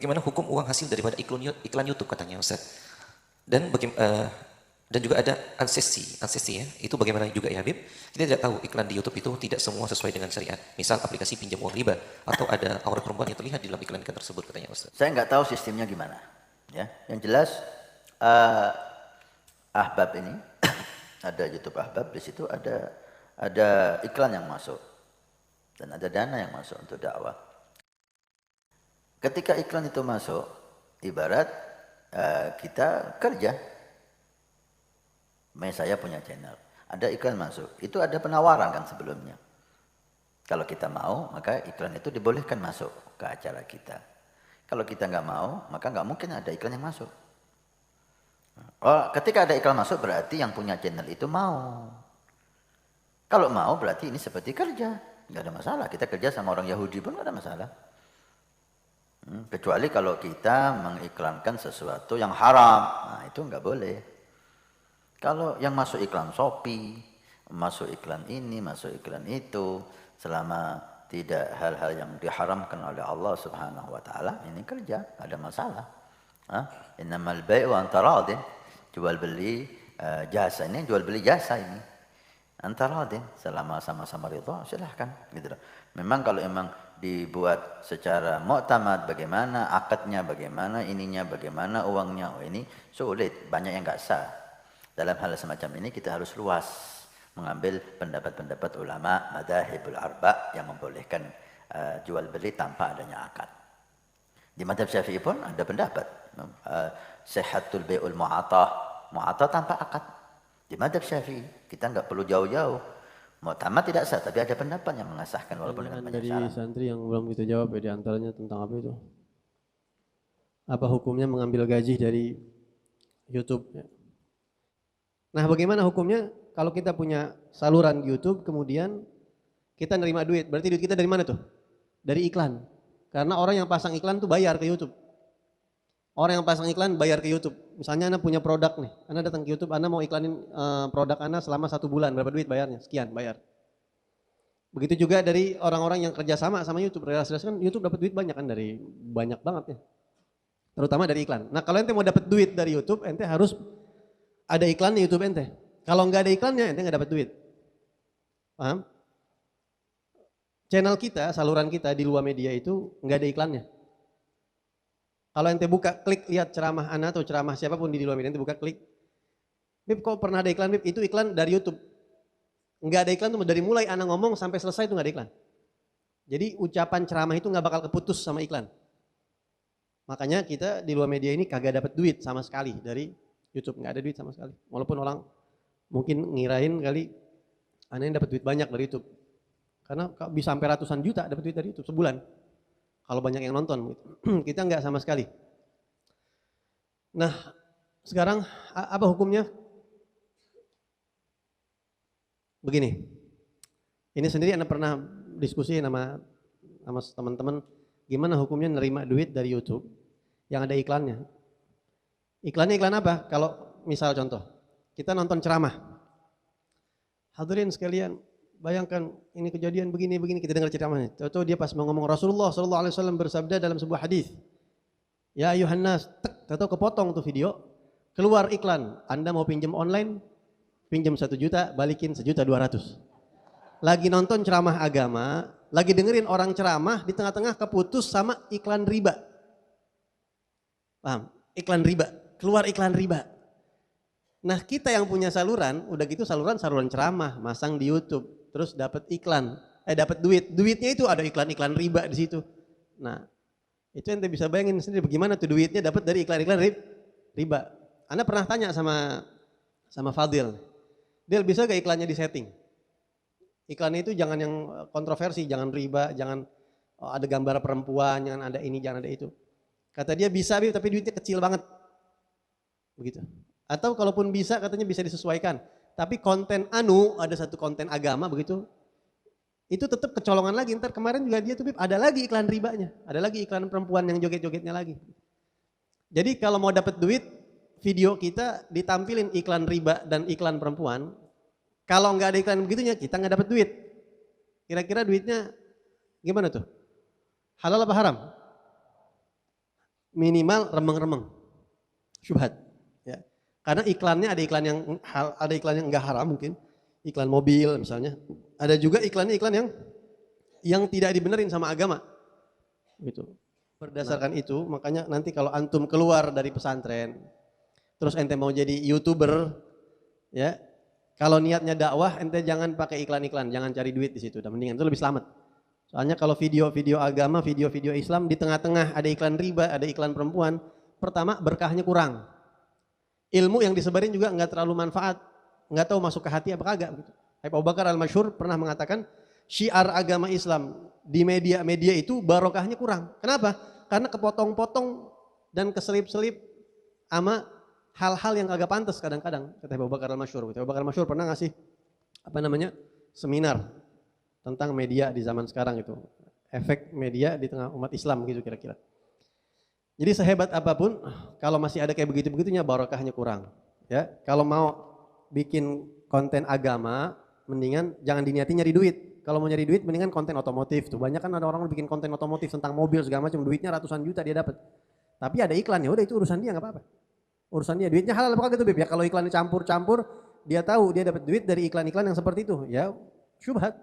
bagaimana hukum uang hasil daripada iklan YouTube katanya Ustaz. Dan juga ada ancestry ya. Itu bagaimana juga ya Habib? Kita tidak tahu iklan di YouTube itu tidak semua sesuai dengan syariat. Misal aplikasi pinjam uang riba atau ada aurat perempuan yang terlihat di dalam iklan-iklan tersebut katanya Ustaz. Saya nggak tahu sistemnya gimana. Ya, yang jelas Ahbab ini ada YouTube Ahbab, di situ ada iklan yang masuk dan ada dana yang masuk untuk dakwah. Ketika iklan itu masuk, ibarat kita kerja. Saya punya channel, ada iklan masuk, itu ada penawaran kan sebelumnya. Kalau kita mau, maka iklan itu dibolehkan masuk ke acara kita. Kalau kita nggak mau, maka nggak mungkin ada iklan yang masuk. Oh, ketika ada iklan masuk berarti yang punya channel itu mau. Kalau mau berarti ini seperti kerja, nggak ada masalah. Kita kerja sama orang Yahudi pun nggak ada masalah. Kecuali kalau kita mengiklankan sesuatu yang haram, nah itu nggak boleh. Kalau yang masuk iklan Shopee, masuk iklan ini, masuk iklan itu, selama tidak hal-hal yang diharamkan oleh Allah Subhanahu wa taala, ini kerja, nggak ada masalah. Innamal bai'u antaradin, jual beli jasa, ini jual beli jasa ini. Antaradin, selama sama-sama ridha, silahkan gitu. Memang kalau emang dibuat secara mu'tamad, bagaimana akadnya, bagaimana ininya, bagaimana uangnya, oh ini sulit, banyak yang nggak sah. Dalam hal semacam ini kita harus luas mengambil pendapat-pendapat ulama madzhabul arba yang membolehkan jual beli tanpa adanya akad. Di mazhab Syafi'i pun ada pendapat sihhatul bai'ul mu'atah tanpa akad. Di mazhab Syafi'i kita nggak perlu jauh-jauh. Mu'tamad tidak sah, tapi ada pendapat yang mengesahkan walaupun dengan banyak syarat. Dari santri yang belum kita jawab ya, di antaranya tentang apa itu? Apa hukumnya mengambil gaji dari YouTube? Nah, bagaimana hukumnya kalau kita punya saluran di YouTube, kemudian kita nerima duit, berarti duit kita dari mana tuh? Dari iklan. Karena orang yang pasang iklan tuh bayar ke YouTube. Orang yang pasang iklan bayar ke YouTube. Misalnya Anda punya produk nih, Anda datang ke YouTube, Anda mau iklanin produk Anda selama 1 bulan, berapa duit bayarnya? Sekian, bayar. Begitu juga dari orang-orang yang kerjasama sama YouTube, relasi kan YouTube dapat duit banyak kan, dari banyak banget ya. Terutama dari iklan. Nah, kalau ente mau dapat duit dari YouTube, ente harus ada iklan di YouTube ente. Kalau nggak ada iklannya, ente nggak dapat duit. Paham? Channel kita, saluran kita di luar media itu nggak ada iklannya. Kalau ente buka, klik lihat ceramah Ana atau ceramah siapapun di luar media, ente buka klik. Bib, kok pernah ada iklan Bib? Itu iklan dari YouTube. Nggak ada iklan tuh dari mulai Ana ngomong sampai selesai itu nggak ada iklan. Jadi ucapan ceramah itu nggak bakal keputus sama iklan. Makanya kita di luar media ini kagak dapat duit sama sekali dari YouTube, nggak ada duit sama sekali. Walaupun orang mungkin ngirain kali Ana yang dapat duit banyak dari YouTube. Karena bisa sampai ratusan juta dapat duit dari YouTube sebulan. Kalau banyak yang nonton gitu. Kita nggak sama sekali. Nah, sekarang apa hukumnya? Begini. Ini sendiri Anda pernah diskusi sama teman-teman gimana hukumnya nerima duit dari YouTube yang ada iklannya. Iklannya iklan apa? Kalau misal contoh, kita nonton ceramah. Hadirin sekalian, bayangkan ini kejadian begini, kita dengar ceramahnya. Tahu-tahu dia pas mau ngomong Rasulullah SAW bersabda dalam sebuah hadis. Ya ayuhan nas, tahu-tahu kepotong tuh video, keluar iklan. Anda mau pinjam online, pinjam 1 juta, balikin 1.200.000. Lagi nonton ceramah agama, lagi dengerin orang ceramah, di tengah-tengah keputus sama iklan riba. Paham? Iklan riba, keluar iklan riba. Nah, kita yang punya saluran, udah gitu saluran ceramah, masang di YouTube, terus dapat iklan, dapat duit. Duitnya itu ada iklan-iklan riba di situ. Nah, itu ente bisa bayangin sendiri bagaimana tuh duitnya dapat dari iklan-iklan riba. Anda pernah tanya sama Fadil, Del bisa gak iklannya di setting? Iklannya itu jangan yang kontroversi, jangan riba, jangan ada gambar perempuan, jangan ada ini, jangan ada itu. Kata dia bisa, tapi duitnya kecil banget. Begitu. Atau kalaupun bisa, katanya bisa disesuaikan. Tapi konten ada satu konten agama begitu, itu tetap kecolongan lagi. Ntar kemarin juga dia tuh ada lagi iklan ribanya, ada lagi iklan perempuan yang joget-jogetnya lagi. Jadi kalau mau dapat duit, video kita ditampilin iklan riba dan iklan perempuan. Kalau nggak ada iklan begitunya, kita nggak dapat duit. Kira-kira duitnya gimana tuh? Halal apa haram? minimal remeng-remeng, syubhat. Ya. Karena iklannya ada iklan yang ada iklan yang enggak haram mungkin, iklan mobil misalnya. Ada juga iklan yang tidak dibenerin sama agama, gitu. Berdasarkan itu, makanya nanti kalau antum keluar dari pesantren, terus ente mau jadi YouTuber, ya, kalau niatnya dakwah, ente jangan pakai iklan-iklan, jangan cari duit di situ, dan mendingan itu lebih selamat. Soalnya kalau video-video agama, video-video Islam di tengah-tengah ada iklan riba, ada iklan perempuan, pertama berkahnya kurang. Ilmu yang disebarin juga nggak terlalu manfaat, nggak tahu masuk ke hati apa kagak. Habib Abu Bakar Al-Masyhur pernah mengatakan syiar agama Islam di media-media itu barokahnya kurang. Kenapa? Karena kepotong-potong dan keselip-selip sama hal-hal yang agak pantas kadang-kadang, kata Abu Bakar Al-Masyhur. Abu Bakar Al-Masyhur pernah ngasih seminar tentang media di zaman sekarang itu, efek media di tengah umat Islam gitu kira-kira. Jadi sehebat apapun, kalau masih ada kayak begitu-begitunya, barokahnya kurang. Ya, kalau mau bikin konten agama, mendingan jangan diniatin nyari duit. Kalau mau nyari duit, mendingan konten otomotif tuh. Banyak kan ada orang bikin konten otomotif tentang mobil segala macam, duitnya ratusan juta dia dapat. Tapi ada iklan, ya udah itu urusan dia nggak apa-apa. Urusan dia, duitnya halal apa kagak tuh Bib? Ya kalau iklannya campur-campur, dia tahu dia dapat duit dari iklan-iklan yang seperti itu. Ya syubhat.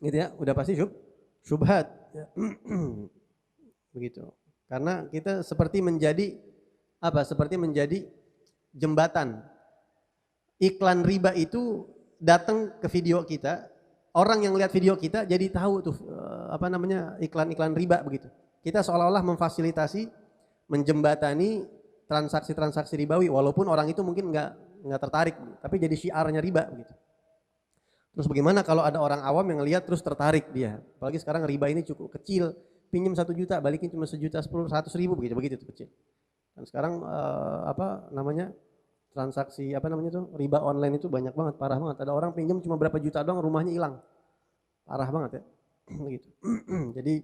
Gitu ya, udah pasti syubhat. Ya. Begitu. Karena kita seperti menjadi jembatan. Iklan riba itu datang ke video kita, orang yang lihat video kita jadi tahu tuh iklan-iklan riba begitu. Kita seolah-olah memfasilitasi, menjembatani transaksi-transaksi ribawi, walaupun orang itu mungkin nggak tertarik, tapi jadi syiarnya riba begitu. Terus bagaimana kalau ada orang awam yang lihat terus tertarik dia? Apalagi sekarang riba ini cukup kecil, pinjam 1 juta, balikin cuma 1 juta 100 ribu begitu tuh kecil. Dan sekarang transaksi riba online itu banyak banget, parah banget. Ada orang pinjam cuma berapa juta doang, rumahnya hilang, parah banget ya. Begitu. Jadi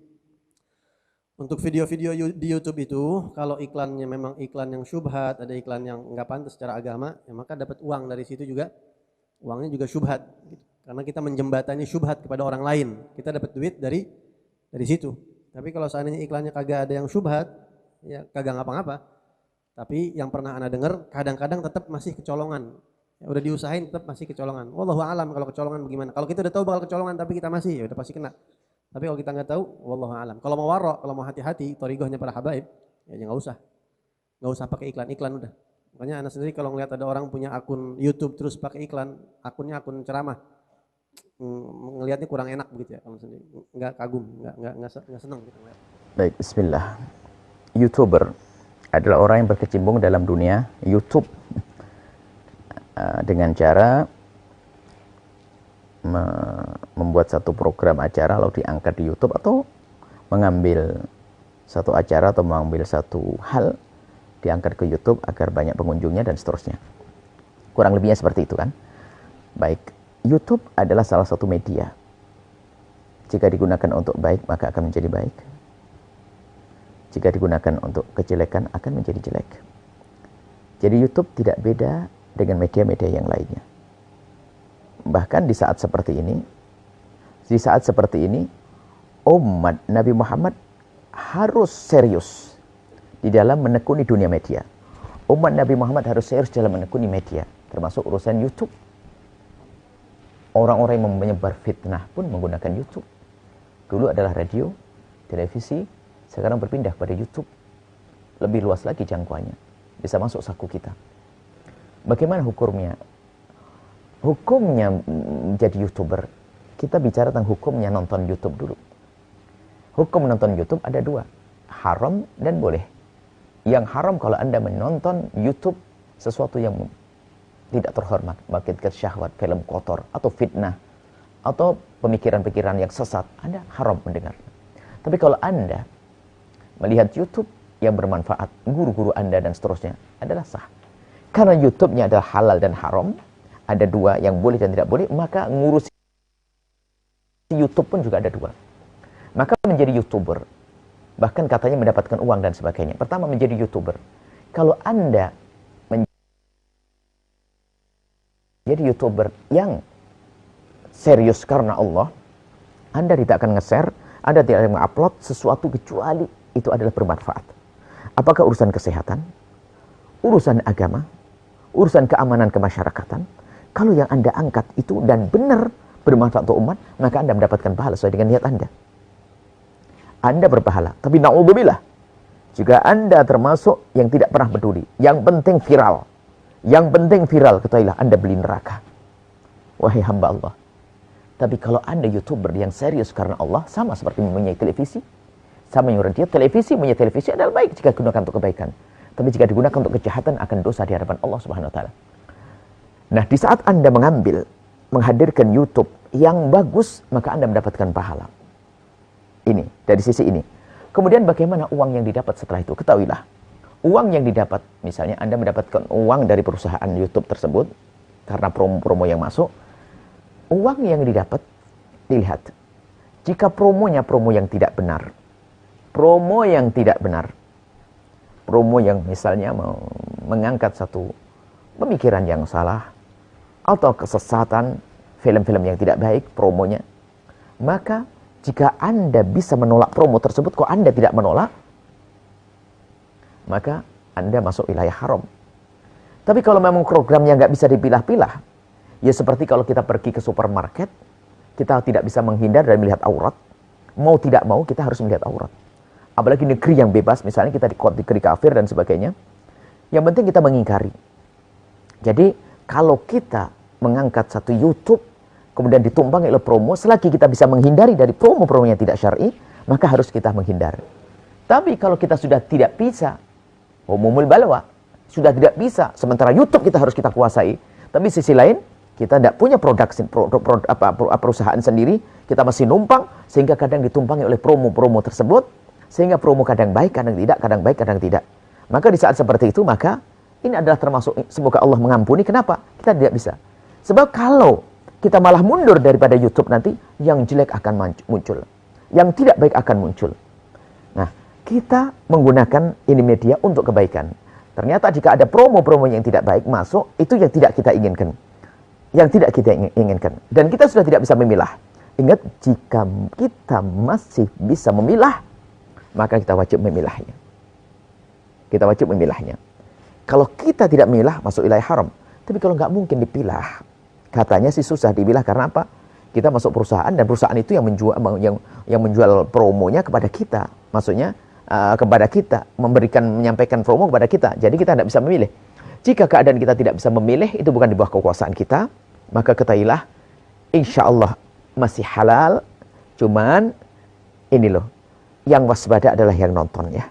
untuk video-video di YouTube itu, kalau iklannya memang iklan yang syubhat, ada iklan yang nggak pantas secara agama, ya maka dapat uang dari situ juga, uangnya juga syubhat. Gitu. Karena kita menjembatani syubhat kepada orang lain, kita dapat duit dari situ. Tapi kalau seandainya iklannya kagak ada yang syubhat, ya kagak ngapa-ngapa. Tapi yang pernah Anda dengar, kadang-kadang tetap masih kecolongan. Ya, udah diusahain tetap masih kecolongan. Wallahu alam kalau kecolongan bagaimana. Kalau kita udah tahu bakal kecolongan tapi kita masih, ya udah pasti kena. Tapi kalau kita nggak tahu, wallahu alam. Kalau mau warok, kalau mau hati-hati, thariqahnya para habaib, ya nggak usah. Nggak usah pakai iklan udah. Makanya Anda sendiri kalau ngelihat ada orang punya akun YouTube terus pakai iklan, akunnya akun ceramah, ngelihatnya kurang enak begitu ya kalau sendiri. Nggak kagum, nggak senang gitu. Baik, bismillah. YouTuber adalah orang yang berkecimpung dalam dunia YouTube dengan cara membuat satu program acara lalu diangkat di YouTube, atau mengambil satu acara atau mengambil satu hal diangkat ke YouTube agar banyak pengunjungnya dan seterusnya. Kurang lebihnya seperti itu kan. Baik, YouTube adalah salah satu media. Jika digunakan untuk baik maka akan menjadi baik. Jika digunakan untuk kejelekan akan menjadi jelek. Jadi YouTube tidak beda dengan media-media yang lainnya. Bahkan di saat seperti ini, umat Nabi Muhammad harus serius di dalam menekuni dunia media. Umat Nabi Muhammad harus serius dalam menekuni media, termasuk urusan YouTube. Orang-orang yang menyebar fitnah pun menggunakan YouTube. Dulu adalah radio, televisi, sekarang berpindah pada YouTube. Lebih luas lagi jangkauannya. Bisa masuk saku kita. Bagaimana hukumnya? Hukumnya menjadi YouTuber. Kita bicara tentang hukumnya nonton YouTube dulu. Hukum nonton YouTube ada 2. Haram dan boleh. Yang haram kalau Anda menonton YouTube sesuatu yang tidak terhormat. Membangkitkan syahwat, film kotor, atau fitnah, atau pemikiran-pikiran yang sesat. Anda haram mendengar. Tapi kalau Anda melihat YouTube yang bermanfaat, guru-guru Anda dan seterusnya, adalah sah. Karena YouTube-nya adalah halal dan haram, ada 2 yang boleh dan tidak boleh, maka ngurusi YouTube pun juga ada 2. Maka menjadi YouTuber, bahkan katanya mendapatkan uang dan sebagainya. Pertama, menjadi YouTuber. Kalau Anda menjadi YouTuber yang serius karena Allah, Anda tidak akan nge-share, Anda tidak akan mengupload sesuatu kecuali itu adalah bermanfaat. Apakah urusan kesehatan, urusan agama, urusan keamanan kemasyarakatan, kalau yang Anda angkat itu dan benar bermanfaat untuk umat, maka Anda mendapatkan pahala sesuai dengan niat Anda. Anda berpahala, tapi na'udzubillah, jika Anda termasuk yang tidak pernah peduli, yang penting viral, ketahuilah Anda beli neraka. Wahai hamba Allah. Tapi kalau Anda YouTuber yang serius karena Allah, sama seperti mempunyai televisi, sama yang radio, mempunyai televisi adalah baik jika digunakan untuk kebaikan. Tapi jika digunakan untuk kejahatan, akan dosa di hadapan Allah Subhanahu wa taala. Nah, di saat Anda menghadirkan YouTube yang bagus, maka Anda mendapatkan pahala. Ini, dari sisi ini. Kemudian bagaimana uang yang didapat setelah itu? Ketahuilah, uang yang didapat, misalnya Anda mendapatkan uang dari perusahaan YouTube tersebut, karena promo-promo yang masuk, uang yang didapat, dilihat. Jika promonya promo yang tidak benar, promo yang misalnya mengangkat satu pemikiran yang salah, atau kesesatan, film-film yang tidak baik, promonya, maka jika Anda bisa menolak promo tersebut, kok Anda tidak menolak, maka Anda masuk wilayah haram. Tapi kalau memang programnya nggak bisa dipilah-pilah, ya seperti kalau kita pergi ke supermarket, kita tidak bisa menghindar dari melihat aurat, mau tidak mau kita harus melihat aurat. Apalagi negeri yang bebas, misalnya kita di negeri kafir dan sebagainya, yang penting kita mengingkari. Jadi kalau kita mengangkat satu YouTube, kemudian ditumpangi oleh promo, selagi kita bisa menghindari dari promo-promo yang tidak syar'i, maka harus kita menghindar. Tapi kalau kita sudah tidak bisa, umumul balwa, sudah tidak bisa, sementara YouTube kita harus kita kuasai, tapi sisi lain, kita tidak punya perusahaan sendiri, kita masih numpang, sehingga kadang ditumpangi oleh promo-promo tersebut, sehingga promo kadang baik, kadang tidak, kadang baik, kadang tidak. Maka di saat seperti itu, maka ini adalah termasuk, semoga Allah mengampuni. Kenapa? Kita tidak bisa. Sebab kalau kita malah mundur daripada YouTube nanti, yang jelek akan muncul. Yang tidak baik akan muncul. Nah, kita menggunakan ini media untuk kebaikan. Ternyata jika ada promo-promo yang tidak baik masuk, itu yang tidak kita inginkan. Yang tidak kita inginkan. Dan kita sudah tidak bisa memilah. Ingat, jika kita masih bisa memilah, maka kita wajib memilahnya. Kita wajib memilahnya. Kalau kita tidak memilah, masuk wilayah haram. Tapi kalau nggak mungkin dipilah, katanya sih susah dipilah karena apa? Kita masuk perusahaan dan perusahaan itu yang menjual promonya kepada kita. Maksudnya kepada kita, menyampaikan promo kepada kita. Jadi kita tidak bisa memilih. Jika keadaan kita tidak bisa memilih, itu bukan di bawah kekuasaan kita, maka ketahuilah, insya Allah masih halal. Cuman ini loh, yang waspada adalah yang nonton ya.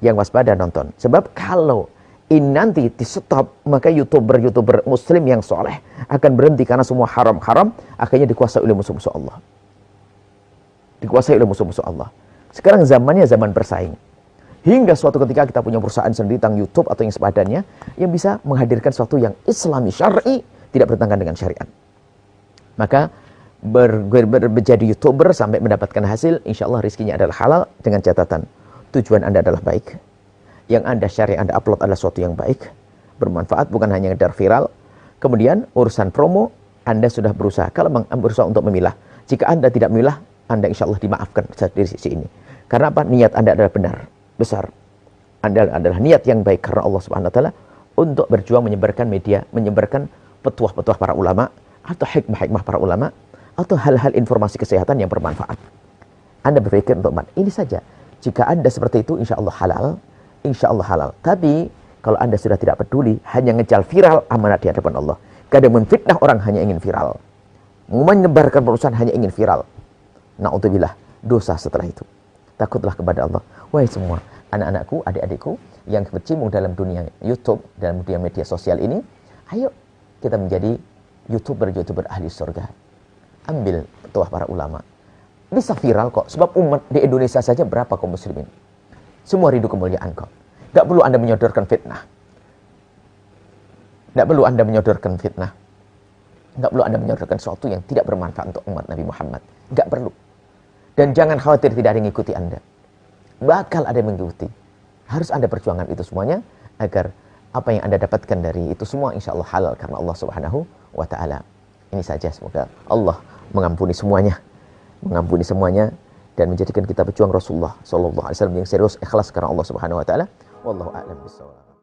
Yang waspada nonton. Sebab kalau ini nanti di stop, maka YouTuber muslim yang soleh akan berhenti karena semua haram-haram, akhirnya dikuasai oleh musuh-musuh Allah. Dikuasai oleh musuh-musuh Allah. Sekarang zamannya zaman bersaing. Hingga suatu ketika kita punya perusahaan sendiri tentang YouTube atau yang sepadannya, yang bisa menghadirkan sesuatu yang islami, syar'i, tidak bertentangan dengan syariat. Maka menjadi YouTuber sampai mendapatkan hasil, insya Allah rizkinya adalah halal, dengan catatan tujuan Anda adalah baik. Yang Anda share, yang Anda upload adalah sesuatu yang baik, bermanfaat, bukan hanya sekedar viral. Kemudian urusan promo, Anda sudah berusaha. Kalau berusaha untuk memilah, jika Anda tidak memilah, Anda insya Allah dimaafkan dari sisi ini. Karena apa? Niat Anda adalah benar, besar. Anda adalah niat yang baik karena Allah Subhanahu wa taala untuk berjuang menyebarkan media, menyebarkan petuah-petuah para ulama atau hikmah-hikmah para ulama atau hal-hal informasi kesehatan yang bermanfaat. Anda berpikir untuk ini saja. Jika Anda seperti itu, insya Allah halal. Insya Allah halal. Tapi kalau Anda sudah tidak peduli, hanya ngejar viral, amanat di hadapan Allah. Kadang menfitnah orang hanya ingin viral, menyebarkan perusahaan hanya ingin viral. Na'udzubillah, dosa setelah itu. Takutlah kepada Allah. Wahai semua anak-anakku, adik-adikku yang berkecimpung dalam dunia YouTube, dalam dunia media sosial ini, ayo kita menjadi YouTuber ahli surga. Ambil petuah para ulama. Bisa viral kok, sebab umat di Indonesia saja berapa kaum muslimin. Semua rindu kemuliaan kau. Gak perlu Anda menyodorkan fitnah. Gak perlu Anda menyodorkan fitnah. Gak perlu Anda menyodorkan sesuatu yang tidak bermanfaat untuk umat Nabi Muhammad. Gak perlu. Dan jangan khawatir tidak ada yang mengikuti Anda. Bakal ada yang mengikuti. Harus Anda perjuangkan itu semuanya, agar apa yang Anda dapatkan dari itu semua insya Allah halal karena Allah Subhanahu wa ta'ala. Ini saja, semoga Allah mengampuni semuanya. Mengampuni semuanya. dan menjadikan kita pejuang Rasulullah sallallahu alaihi wasallam yang serius ikhlas karena Allah Subhanahu wa taala. Wallahu a'lam bishawab.